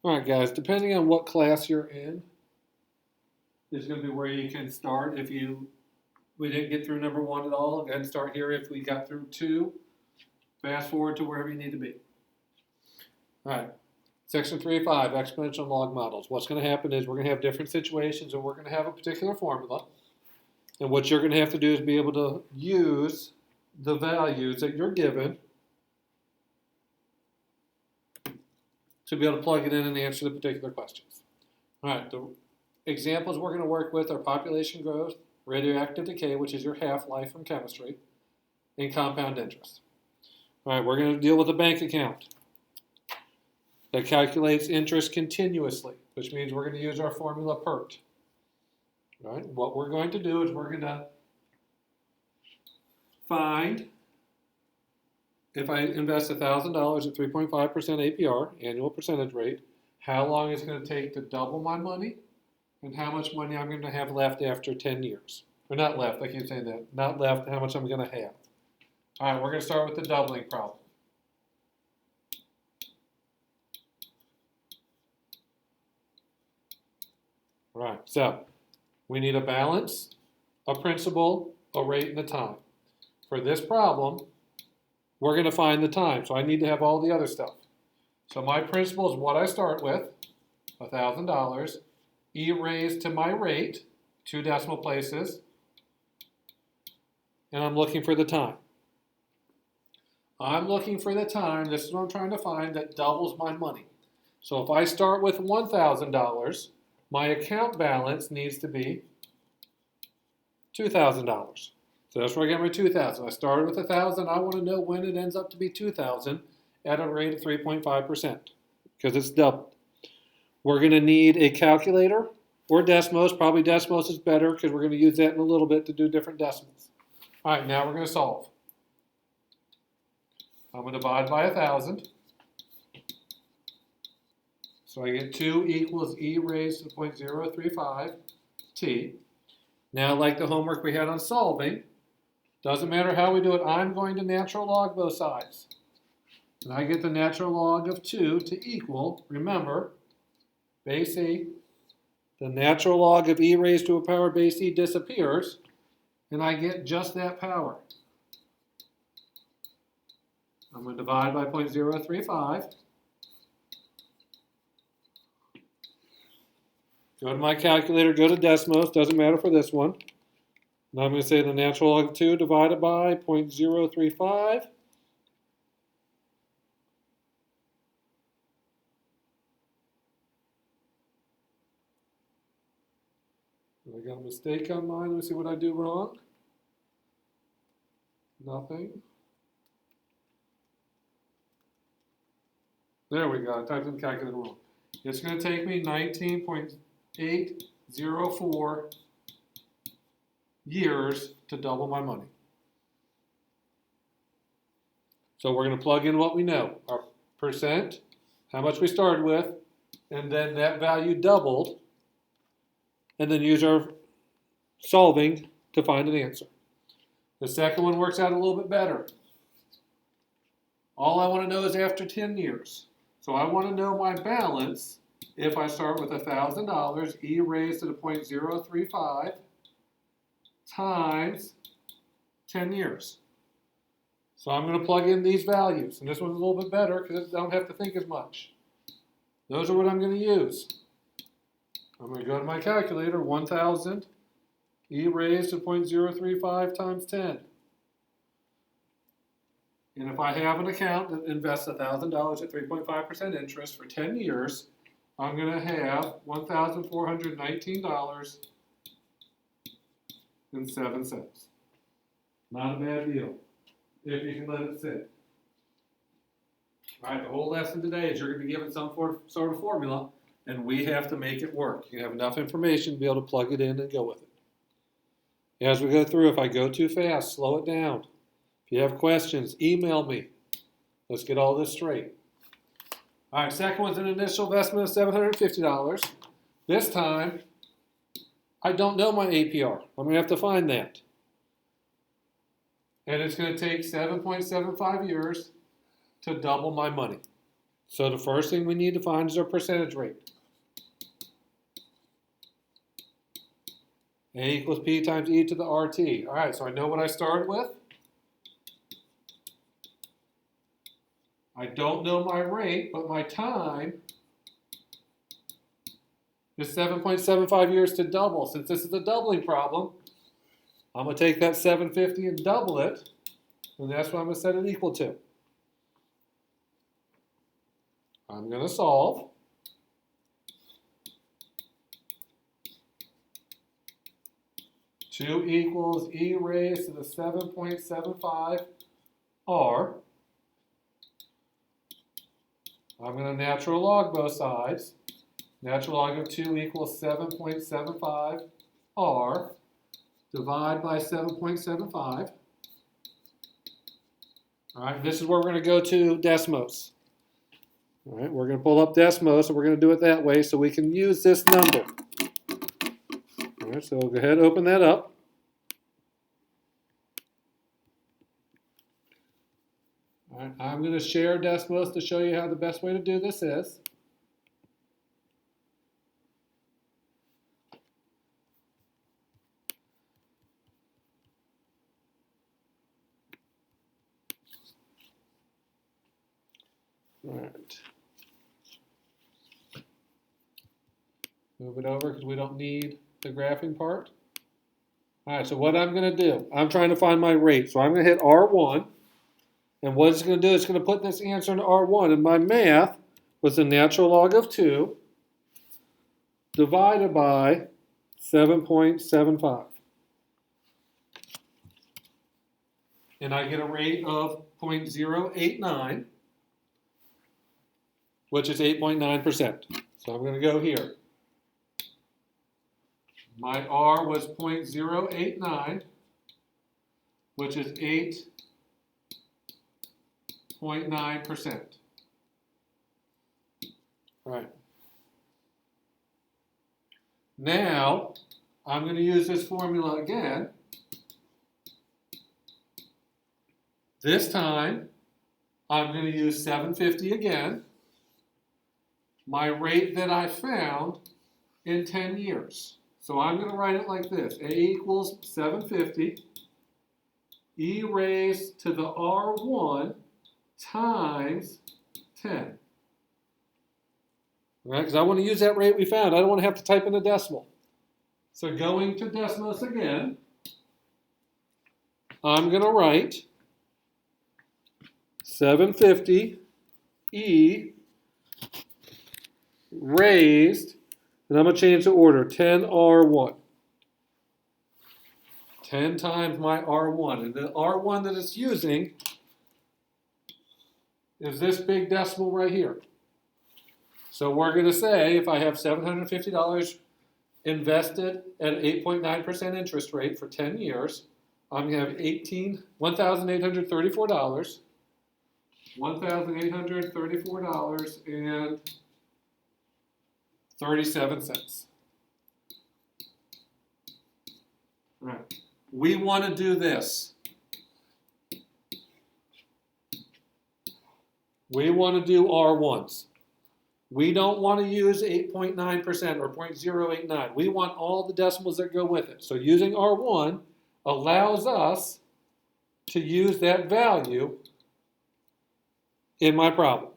All right, guys, depending on what class you're in, is going to be where you can start. If we didn't get through number one at all, go ahead and start here. If we got through two, fast forward to wherever you need to be. All right, section 3.5, exponential log models. What's going to happen is we're going to have different situations and we're going to have a particular formula. And what you're going to have to do is be able to use the values that you're given to be able to plug it in and answer the particular questions. All right, the examples we're going to work with are population growth, radioactive decay, which is your half-life from chemistry, and compound interest. All right, we're going to deal with a bank account that calculates interest continuously, which means we're going to use our formula PERT. All right, what we're going to do is we're going to find if I invest $1,000 at 3.5% APR, annual percentage rate, how long it's going to take to double my money and how much money I'm going to have left after 10 years. Or not left, I keep saying that. Not left, how much I'm going to have. All right, we're going to start with the doubling problem. All right, so we need a balance, a principal, a rate, and a time. For this problem, we're going to find the time, so I need to have all the other stuff. So my principal is what I start with, $1,000, e raised to my rate, 2 decimal places, and I'm looking for the time. I'm looking for the time, this is what I'm trying to find, that doubles my money. So if I start with $1,000, my account balance needs to be $2,000. So that's where I get my 2,000. I started with 1,000. I want to know when it ends up to be 2,000 at a rate of 3.5% because it's doubled. We're going to need a calculator or Desmos. Probably Desmos is better because we're going to use that in a little bit to do different decimals. All right, now we're going to solve. I'm going to divide by 1,000. So I get 2 equals e raised to 0.035 t. Now, like the homework we had on solving, doesn't matter how we do it, I'm going to natural log both sides. And I get the natural log of 2 to equal, remember, base e. The natural log of e raised to a power base e disappears, and I get just that power. I'm going to divide by 0.035. Go to my calculator, go to Desmos, doesn't matter for this one. Now I'm going to say the natural log of 2 divided by 0.035. I got a mistake on mine. Let me see what I do wrong. Nothing. There we go. I typed in the calculator wrong. It's going to take me 19.804 years to double my money. So we're going to plug in what we know, our percent, how much we started with, and then that value doubled, and then use our solving to find an answer. The second one works out a little bit better. All I want to know is after 10 years. So I want to know my balance if I start with $1,000, e raised to the 0.035 times 10 years. So I'm going to plug in these values. And this one's a little bit better because I don't have to think as much. Those are what I'm going to use. I'm going to go to my calculator, 1,000, e raised to 0.035 times 10. And if I have an account that invests $1,000 at 3.5% interest for 10 years, I'm going to have $1,419.07. Not a bad deal, if you can let it sit. All right, the whole lesson today is you're going to be given some sort of formula, and we have to make it work. You have enough information to be able to plug it in and go with it. As we go through, if I go too fast, slow it down. If you have questions, email me. Let's get all this straight. All right, second one's an initial investment of $750. This time, I don't know my APR. I'm going to have to find that. And it's going to take 7.75 years to double my money. So the first thing we need to find is our percentage rate. A equals P times E to the RT. All right, so I know what I started with. I don't know my rate, but my time is 7.75 years to double. Since this is a doubling problem, I'm going to take that 750 and double it, and that's what I'm going to set it equal to. I'm going to solve. Two equals E raised to the 7.75 R. I'm going to natural log both sides. Natural log of 2 equals 7.75 R. Divide by 7.75. All right, this is where we're going to go to Desmos. All right, we're going to pull up Desmos, and we're going to do it that way so we can use this number. All right, so go ahead and open that up. All right, I'm going to share Desmos to show you how the best way to do this is. All right. Move it over because we don't need the graphing part. All right, so what I'm going to do, I'm trying to find my rate. So I'm going to hit R1. And what it's going to do, it's going to put this answer into R1. And my math was the natural log of 2 divided by 7.75. And I get a rate of 0.089, which is 8.9%. So I'm going to go here. My R was 0.089, which is 8.9%. All right. Now, I'm going to use this formula again. This time, I'm going to use 750 again. My rate that I found in 10 years. So I'm going to write it like this. A equals 750 E raised to the R1 times 10. All right, because I want to use that rate we found. I don't want to have to type in a decimal. So going to Desmos again, I'm going to write 750 E raised, and I'm going to change the order, 10R1. 10 times my R1. And the R1 that it's using is this big decimal right here. So we're going to say if I have $750 invested at an 8.9% interest rate for 10 years, I'm going to have $1,834. $1,834.37. Right. We want to do this. We want to do R1s. We don't want to use 8.9% or 0.089. We want all the decimals that go with it. So using R1 allows us to use that value in my problem.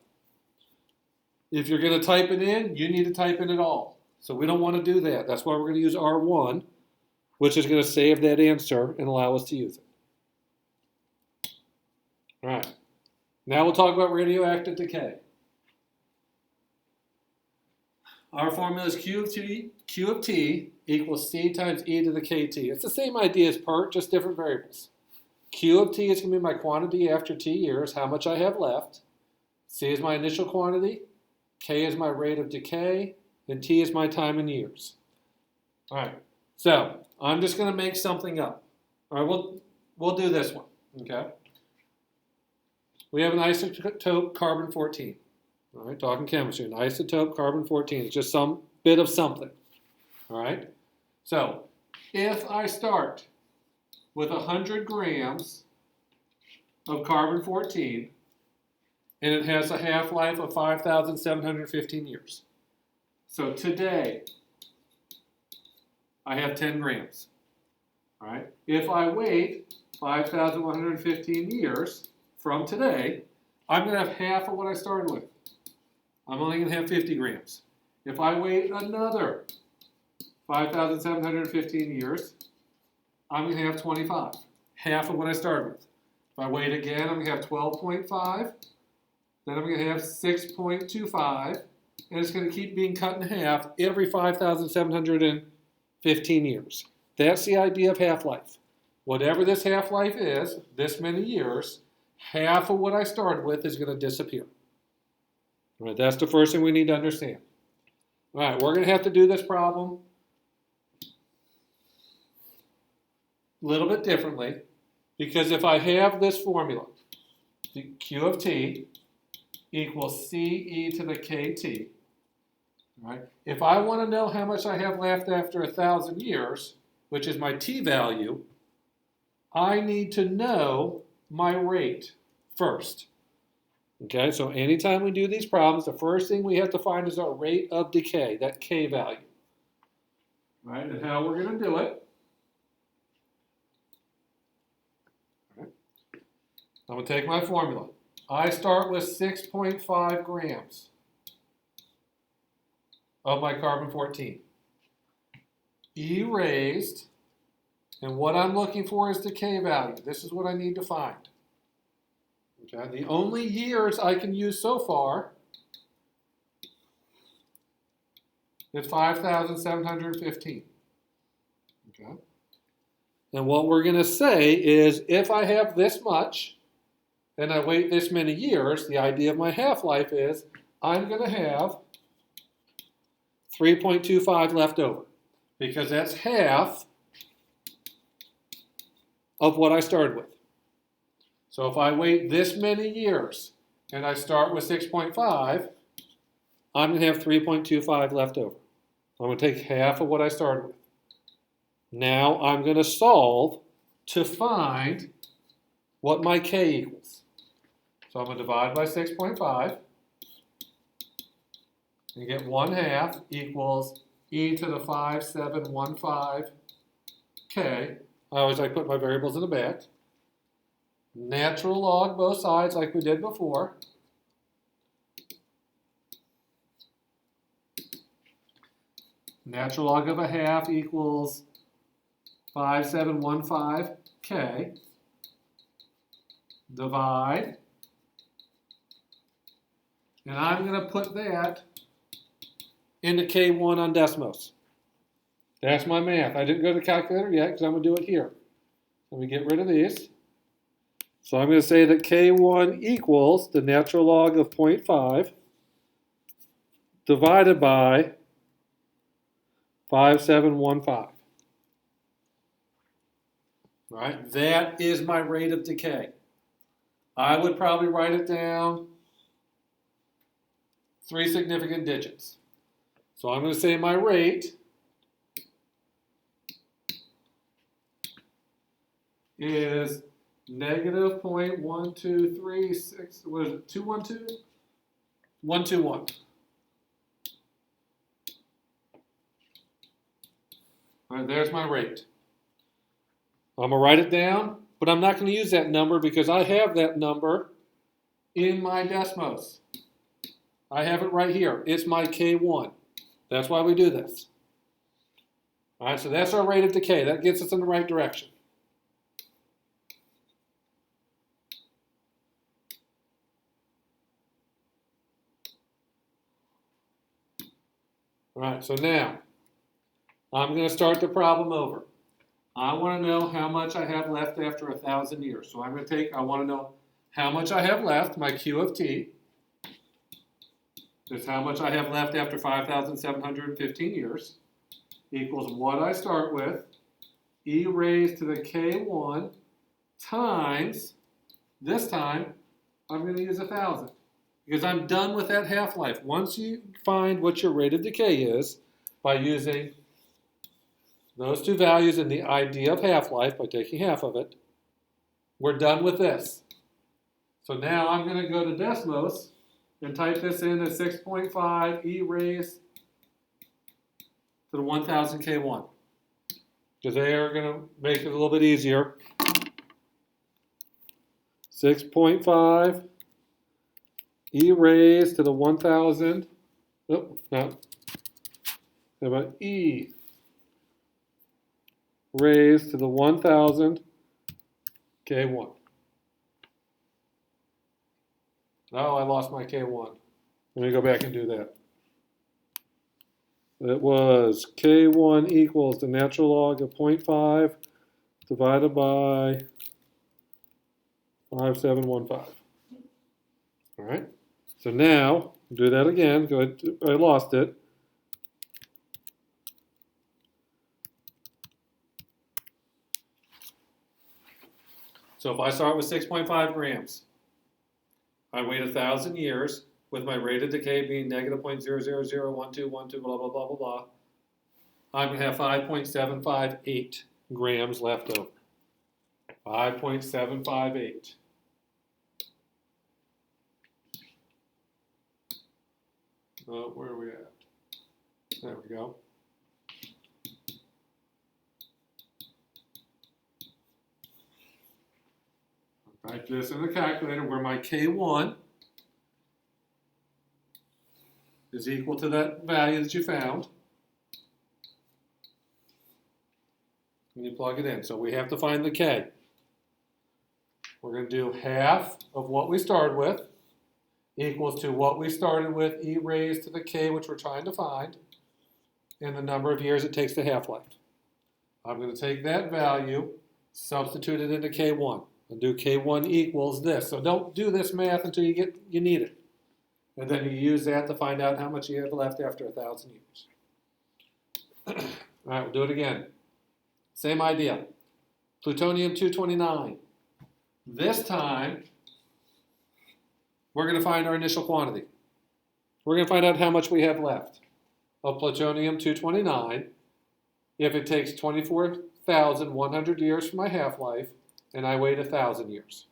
If you're going to type it in, you need to type in it all. So we don't want to do that. That's why we're going to use R1, which is going to save that answer and allow us to use it. All right. Now we'll talk about radioactive decay. Our formula is Q of T equals C times E to the KT. It's the same idea as PERT, just different variables. Q of T is going to be my quantity after T years, how much I have left. C is my initial quantity. K is my rate of decay. And T is my time in years. All right. So I'm just going to make something up. All right, we'll do this one. Okay. We have an isotope carbon-14. All right, talking chemistry. An isotope carbon-14 is just some bit of something. All right. So if I start with 100 grams of carbon-14 and it has a half-life of 5,715 years. So today, I have 10 grams. All right. If I wait 5,115 years from today, I'm going to have half of what I started with. I'm only going to have 50 grams. If I wait another 5,715 years, I'm going to have 25, half of what I started with. If I wait again, I'm going to have 12.5, then I'm going to have 6.25, and it's going to keep being cut in half every 5,715 years. That's the idea of half-life. Whatever this half-life is, this many years, half of what I started with is going to disappear. All right, that's the first thing we need to understand. All right, we're going to have to do this problem a little bit differently, because if I have this formula, the Q of t equals CE to the KT, all right, if I want to know how much I have left after 1,000 years, which is my t value, I need to know my rate first. Okay, so anytime we do these problems, the first thing we have to find is our rate of decay, that k value. All right, and how we're going to do it. All right. I'm going to take my formula. I start with 6.5 grams of my carbon-14. E raised, and what I'm looking for is the k value. This is what I need to find. Okay, the only years I can use so far is 5,715. Okay. And what we're going to say is if I have this much and I wait this many years, the idea of my half-life is I'm going to have 3.25 left over, because that's half of what I started with. So if I wait this many years and I start with 6.5, I'm going to have 3.25 left over. I'm going to take half of what I started with. Now I'm going to solve to find what my k equals. So I'm going to divide by 6.5 and get 1/2 equals e to the 5,715 k. I always like to put my variables in the back. Natural log both sides like we did before. Natural log of 1/2 equals 5,715 k. Divide. And I'm going to put that into K1 on Desmos. That's my math. I didn't go to the calculator yet because I'm going to do it here. Let me get rid of these. So I'm going to say that K1 equals the natural log of 0.5 divided by 5,715. Right? That is my rate of decay. I would probably write it down 3 significant digits. So I'm going to say my rate is negative 0.1236, what is it, 212? 121. All right, there's my rate. I'm going to write it down, but I'm not going to use that number because I have that number in my Desmos. I have it right here. It's my K1. That's why we do this. All right, so that's our rate of decay. That gets us in the right direction. All right, so now I'm going to start the problem over. I want to know how much I have left after 1,000 years. So I'm going to I want to know how much I have left, my Q of t. That's how much I have left after 5,715 years, equals what I start with, e raised to the K1 times, this time, I'm going to use 1,000. Because I'm done with that half-life. Once you find what your rate of decay is by using those two values and the idea of half-life by taking half of it, we're done with this. So now I'm going to go to Desmos and type this in as 6.5 e raised to the 1000 K1. Because they are going to make it a little bit easier. 6.5 e raised to the 1000. Oh, no. How about e raised to the 1000 K1. Oh, I lost my K1. Let me go back and do that. It was K1 equals the natural log of 0.5 divided by 5715. All right. So now, do that again. Go ahead. I lost it. So if I start with 6.5 grams, I wait 1,000 years with my rate of decay being negative 0.0001212, blah, blah, blah, blah, blah. I'm going to have 5.758 grams left over. 5.758. Oh, where are we at? There we go. Type this in the calculator where my K1 is equal to that value that you found. And you plug it in. So we have to find the K. We're going to do half of what we started with equals to what we started with, e raised to the K, which we're trying to find, and the number of years it takes to half-life. I'm going to take that value, substitute it into K1, and do K1 equals this. So don't do this math until you need it. And then you use that to find out how much you have left after 1,000 years. All right, we'll do it again. Same idea. Plutonium-229. This time, we're going to find our initial quantity. We're going to find out how much we have left of plutonium-229 if it takes 24,100 years for my half-life and I wait 1,000 years.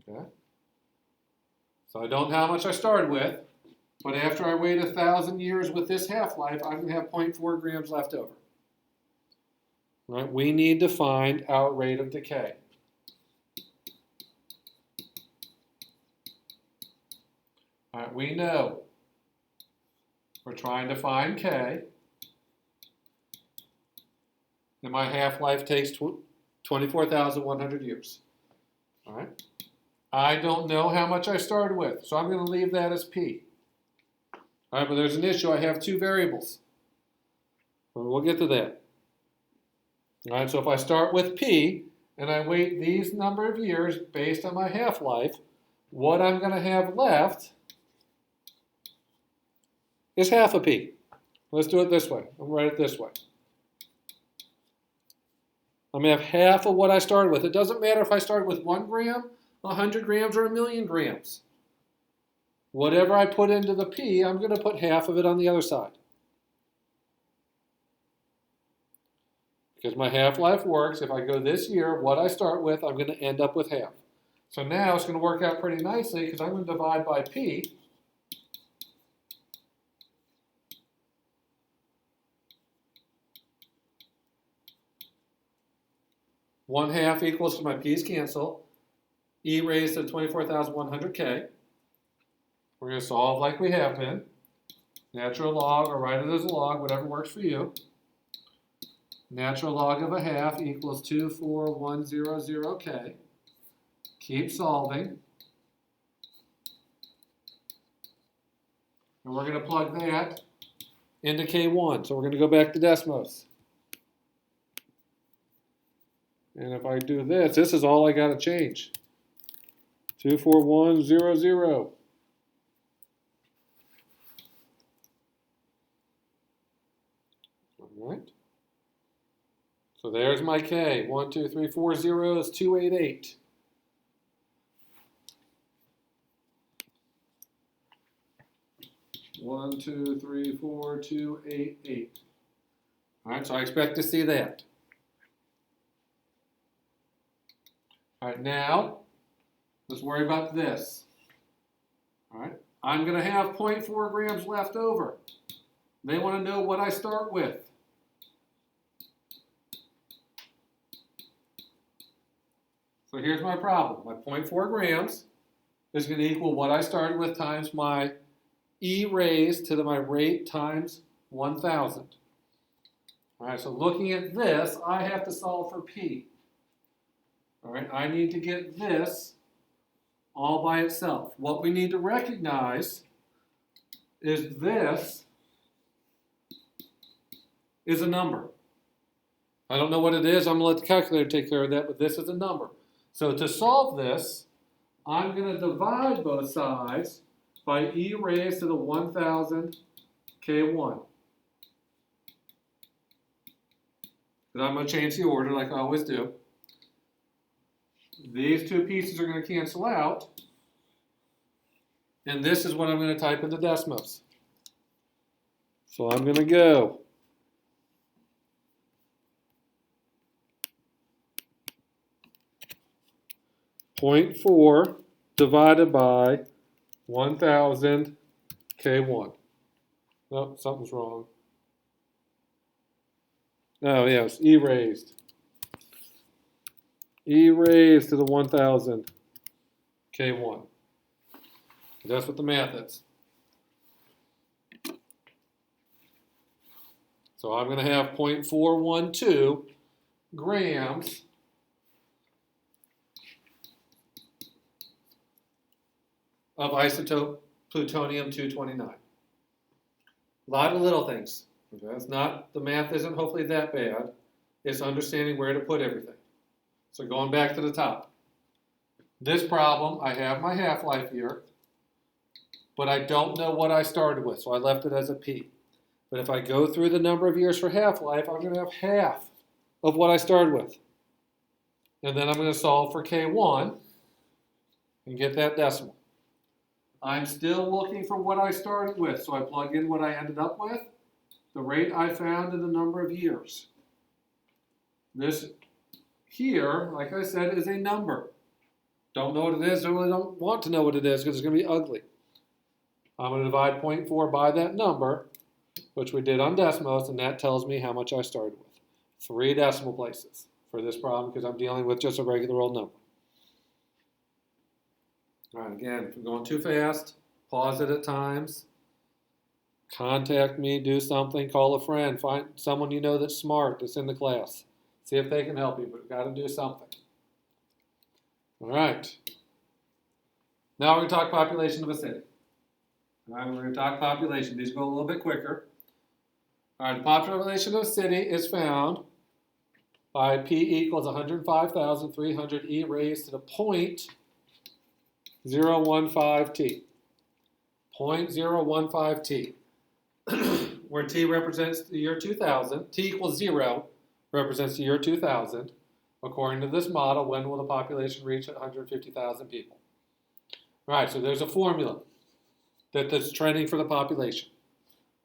Okay? So I don't know how much I started with, but after I wait 1,000 years with this half-life, I'm going to have 0.4 grams left over. Right? We need to find our rate of decay. All right, we know we're trying to find K, and my half-life takes 24,100 years. All right. I don't know how much I started with, so I'm going to leave that as P. All right, but there's an issue. I have two variables. We'll get to that. All right, so if I start with P, and I wait these number of years based on my half-life, what I'm going to have left is half a P. Let's do it this way. I'm going to write it this way. I'm going to have half of what I started with. It doesn't matter if I started with 1 gram, 100 grams, or 1,000,000 grams. Whatever I put into the P, I'm going to put half of it on the other side. Because my half-life works, if I go this year, what I start with, I'm going to end up with half. So now it's going to work out pretty nicely because I'm going to divide by P. One half equals to my P's cancel. E raised to 24,100K. We're going to solve like we have been. Natural log, or write it as a log, whatever works for you. Natural log of a half equals 24100K. Keep solving. And we're going to plug that into K1. So we're going to go back to Desmos. And if I do this, this is all I got to change. 24100. All right. So there's my K. 1, 2, 3, 4 zeros, 288. One, 2, 3, 4, 2, 8, 8. All right, so I expect to see that. All right, now Let's worry about this. All right, I'm going to have 0.4 grams left over. They want to know what I start with. So here's my problem. My 0.4 grams is going to equal what I started with times my e raised to my rate times 1,000. All right, so looking at this, I have to solve for p. All right, I need to get this all by itself. What we need to recognize is this is a number. I don't know what it is. I'm going to let the calculator take care of that, but this is a number. So to solve this, I'm going to divide both sides by e raised to the 1,000 k1. And I'm going to change the order like I always do. These two pieces are going to cancel out. And this is what I'm going to type into Desmos. So I'm going to go 0.4 divided by 1,000 K1. Oh, something's wrong. Oh, yes, E raised. E raised to the 1,000 K1. That's what the math is. So I'm going to have 0.412 grams of isotope plutonium-229. A lot of little things. That's not, the math isn't hopefully that bad. It's understanding where to put everything. So going back to the top. This problem, I have my half-life here, but I don't know what I started with, so I left it as a P. But if I go through the number of years for half-life, I'm going to have half of what I started with. And then I'm going to solve for K1 and get that decimal. I'm still looking for what I started with, so I plug in what I ended up with, the rate I found in the number of years. This here, like I said, is a number. Don't know what it is, I really don't want to know what it is because it's going to be ugly. I'm going to divide 0.4 by that number, which we did on Desmos, and that tells me how much I started with. 3 decimal places for this problem because I'm dealing with just a regular old number. All right, again, if you're going too fast, pause it at times. Contact me, do something, call a friend, find someone you know that's smart, that's in the class. See if they can help you, but you've got to do something. All right. Now we're going to talk population of a city. All right, we're going to talk population. These go a little bit quicker. All right, the population of a city is found by P equals 105,300 E raised to the 0.015 T. 0.015 T. Where T represents the year 2000, T equals 0 represents the year 2000. According to this model, when will the population reach 150,000 people? All right, so there's a formula that's trending for the population.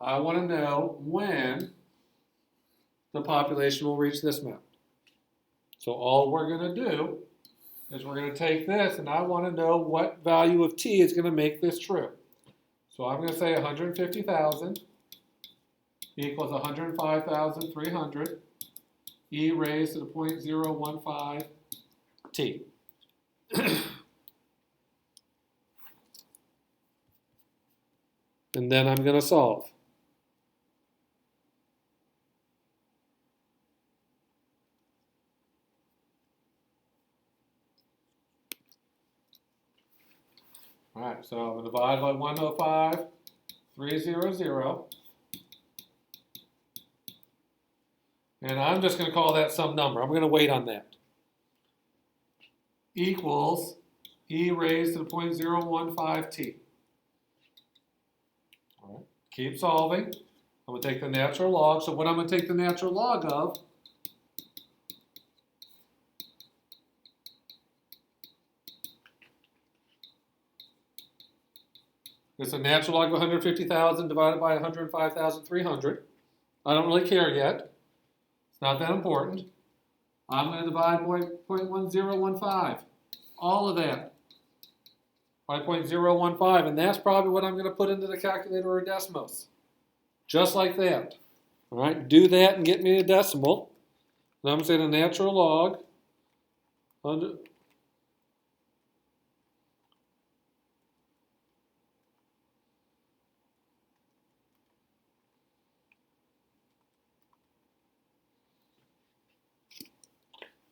I want to know when the population will reach this amount. So all we're going to do is we're going to take this, and I want to know what value of T is going to make this true. So I'm going to say 150,000 equals 105,300 E raised to the 0.015 T. And then I'm going to solve. All right, so I'm going to divide by 105,300. And I'm just going to call that some number. I'm going to wait on that. Equals E raised to the 0.015 T. All right, keep solving. I'm going to take the natural log. So what I'm going to take the natural log of is the natural log of 150,000 divided by 105,300. I don't really care yet. It's not that important. I'm going to divide 0.1015. All of that. 5.015, and that's probably what I'm going to put into the calculator or Desmos. Just like that. All right, do that and get me a decimal. And I'm going to say the natural log under.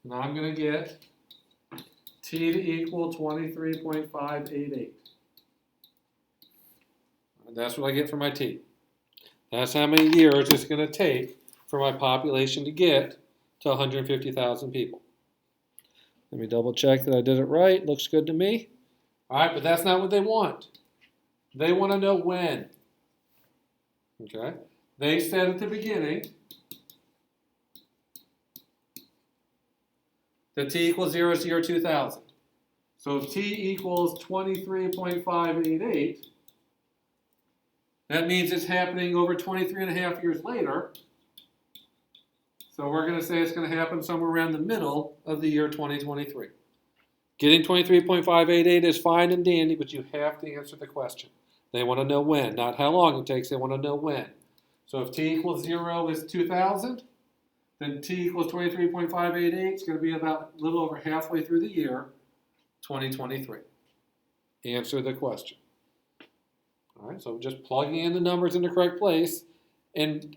Now I'm going to get t to equal 23.588. That's what I get for my t. That's how many years it's going to take for my population to get to 150,000 people. Let me double check that I did it right. Looks good to me. All right, but that's not what they want. They want to know when. Okay? They said at the beginning that t equals 0 is the year 2000. So if t equals 23.588, that means it's happening over 23 and a half years later. So we're going to say it's going to happen somewhere around the middle of the year 2023. Getting 23.588 is fine and dandy, but you have to answer the question. They want to know when, not how long it takes. They want to know when. So if t equals 0 is 2000, then t equals 23.588 is going to be about a little over halfway through the year 2023. Answer the question. All right, so just plugging in the numbers in the correct place and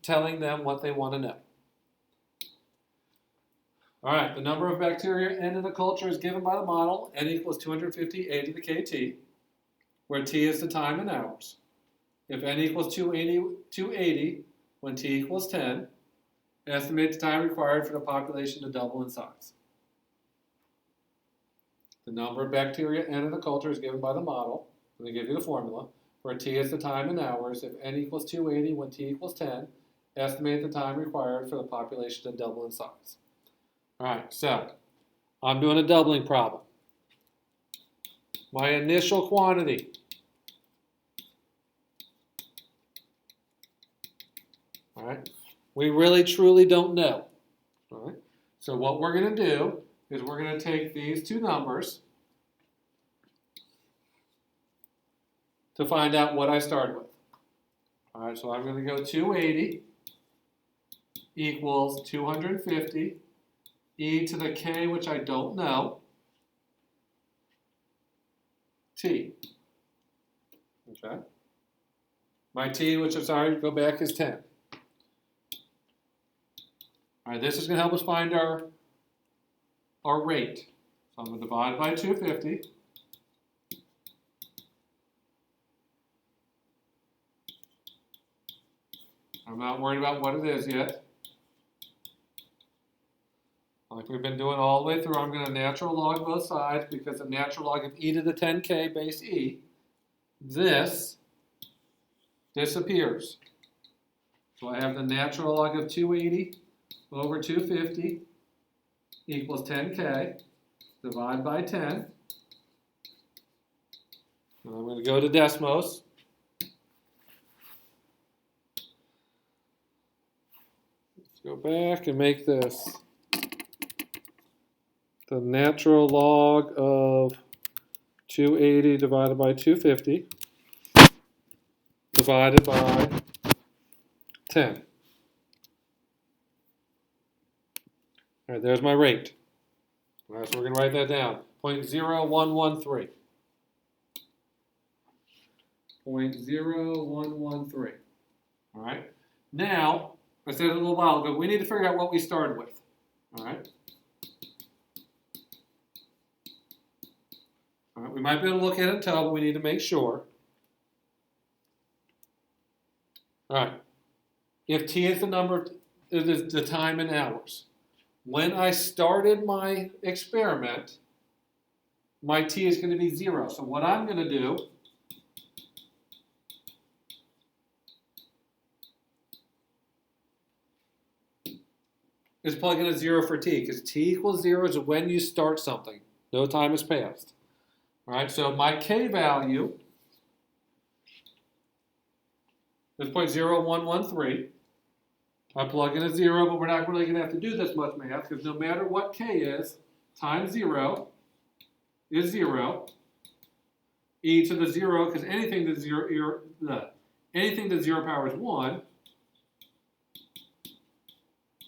telling them what they want to know. All right, the number of bacteria n in a culture is given by the model, n equals 250 a to the kt, where t is the time in hours. If n equals 280 when t equals 10, estimate the time required for the population to double in size. The number of bacteria n in a culture is given by the model, and they give you the formula, where t is the time in hours. If n equals 280 when t equals 10, estimate the time required for the population to double in size. All right, so I'm doing a doubling problem. My initial quantity, all right, we really truly don't know. All right, so what we're going to do is we're going to take these two numbers to find out what I started with. All right, so I'm going to go 280 equals 250 e to the k, which I don't know, t. Okay. My t, which is sorry, go back, is 10. All right, this is going to help us find our rate. So I'm going to divide by 250. I'm not worried about what it is yet. Like we've been doing all the way through, I'm going to natural log both sides because the natural log of e to the 10k base e, this disappears. So I have the natural log of 280 over 250 equals 10k, divide by 10. And I'm going to go to Desmos. Let's go back and make this the natural log of 280 divided by 250 divided by 10. All right, there's my rate. All right, so we're going to write that down. 0.0113. 0.0113. All right. Now, I said a little while ago, we need to figure out what we started with. All right. All right, we might be able to look at it and tell, but we need to make sure. All right. If t is the number, it is the time in hours. When I started my experiment, my t is going to be 0. So what I'm going to do is plug in a 0 for t, because t equals 0 is when you start something. No time has passed. All right, so my k value is 0.0113. I plug in a 0, but we're not really going to have to do this much math, because no matter what k is, times 0 is 0. e to the 0, because anything to 0 power is 1,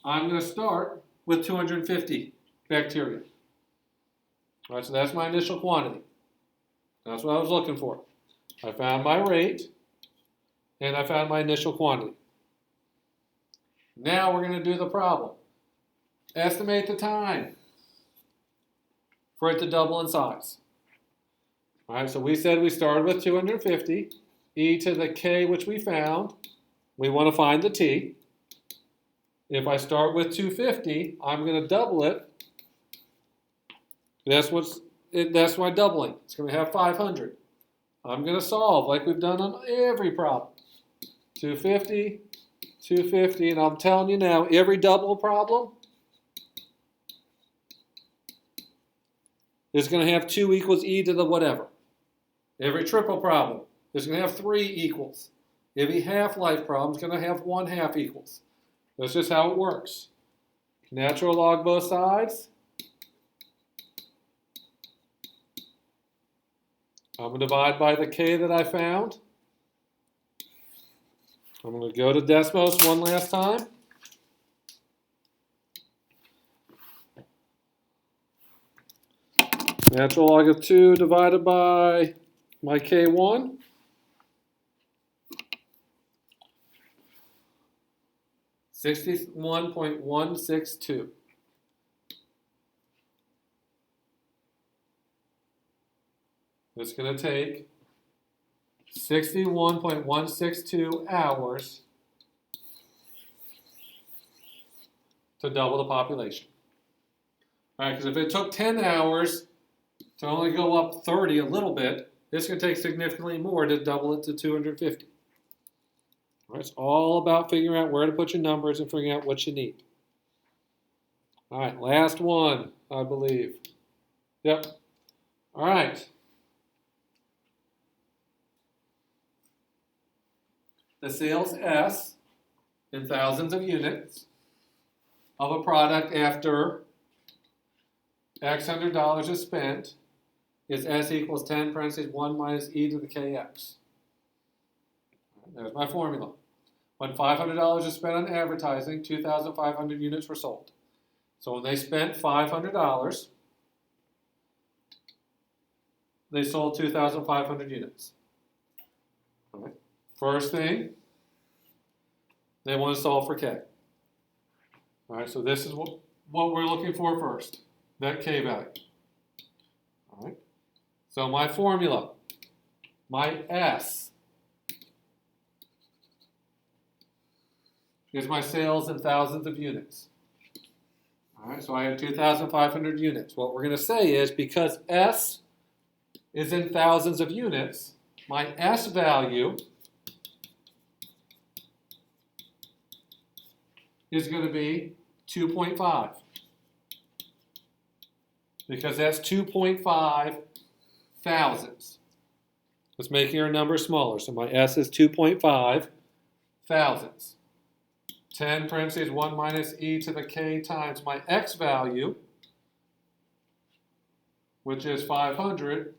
I'm going to start with 250 bacteria. All right, so that's my initial quantity. That's what I was looking for. I found my rate, and I found my initial quantity. Now we're going to do the problem. Estimate the time for it to double in size. All right, so we said we started with 250, e to the k, which we found. We want to find the t. If I start with 250, I'm going to double it. That's my doubling. It's going to have 500. I'm going to solve like we've done on every problem. 250, 250, and I'm telling you now, every double problem is going to have 2 equals e to the whatever. Every triple problem is going to have 3 equals. Every half-life problem is going to have 1/2 equals. That's just how it works. Natural log both sides. I'm going to divide by the k that I found. I'm going to go to Desmos one last time. Natural log of 2 divided by my k1. (61.162). It's going to take 61.162 hours to double the population. All right, because if it took 10 hours to only go up 30 a little bit, it's going to take significantly more to double it to 250. All right, it's all about figuring out where to put your numbers and figuring out what you need. All right, last one, I believe. Yep. All right. The sales S in thousands of units of a product after X $100 is spent is S equals 10 parentheses 1 minus e to the kx. There's my formula. When $500 is spent on advertising, 2,500 units were sold. So when they spent $500, they sold 2,500 units. All right. First thing, they want to solve for k. All right, so this is what we're looking for first, that k value. All right, so my formula, my S, is my sales in thousands of units. All right, so I have 2,500 units. What we're going to say is because S is in thousands of units, my S value is going to be 2.5. Because that's 2.5 thousandths. Let's make your number smaller. So my S is 2.5 thousandths. 10 parentheses 1 minus e to the k times my x value, which is 500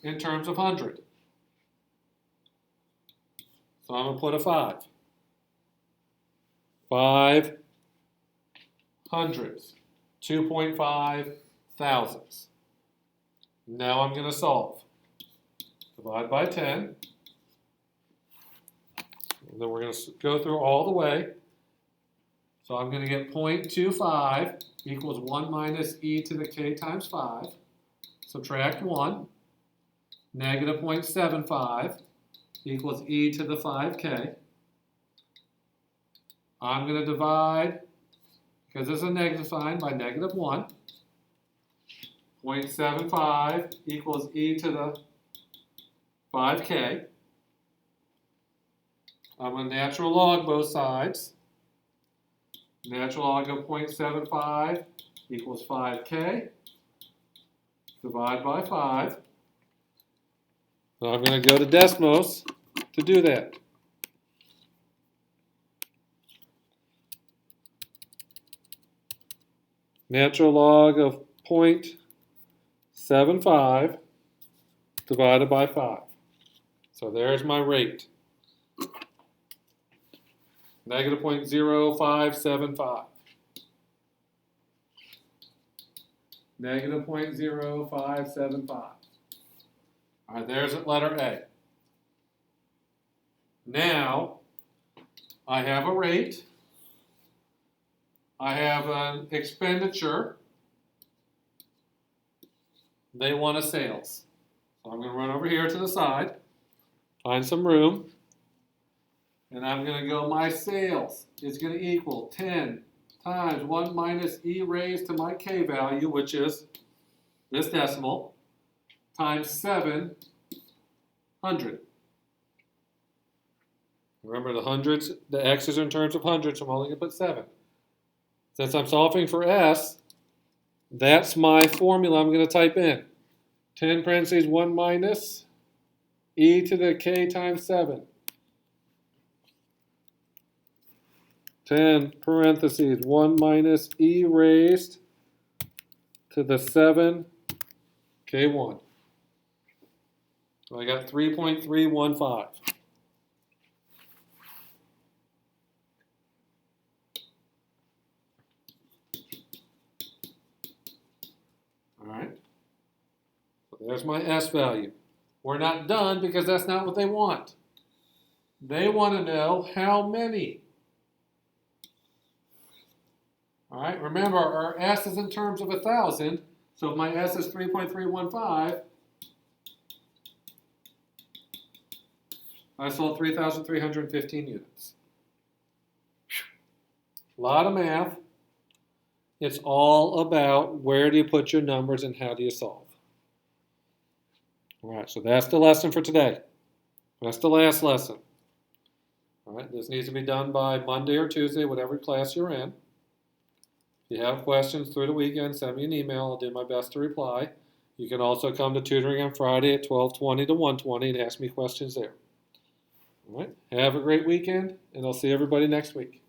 in terms of 100. So I'm going to put a 5. 5 hundredths, 2.5 thousandths. Now I'm going to solve. Divide by 10. And then we're going to go through all the way. So I'm going to get 0.25 equals 1 minus e to the k times 5. Subtract 1. Negative 0.75 equals e to the 5k. I'm going to divide, because this is a negative sign, by negative 1. 0.75 equals e to the 5k. I'm going to natural log both sides. Natural log of 0.75 equals 5k. Divide by 5. So I'm going to go to Desmos to do that. Natural log of 0.75 divided by 5. So there's my rate. Negative 0.0575. Negative 0.0575. All right, there's letter A. Now, I have a rate. I have an expenditure. They want a sales. So I'm going to run over here to the side, find some room, and I'm going to go my sales is going to equal 10 times 1 minus e raised to my k value, which is this decimal, times 700. Remember the hundreds, the x's are in terms of hundreds, so I'm only going to put 7. Since I'm solving for s, that's my formula I'm going to type in. 10 parentheses 1 minus e to the k times 7. 10 parentheses 1 minus e raised to the 7 k1. So I got 3.315. All right. So there's my S value. We're not done because that's not what they want. They want to know how many. All right, remember our S is in terms of 1,000, so if my S is 3.315, I sold 3,315 units. A lot of math. It's all about where do you put your numbers and how do you solve. All right, so that's the lesson for today. That's the last lesson. All right, this needs to be done by Monday or Tuesday, whatever class you're in. If you have questions through the weekend, send me an email. I'll do my best to reply. You can also come to tutoring on Friday at 12:20 to 1:20 and ask me questions there. All right, have a great weekend, and I'll see everybody next week.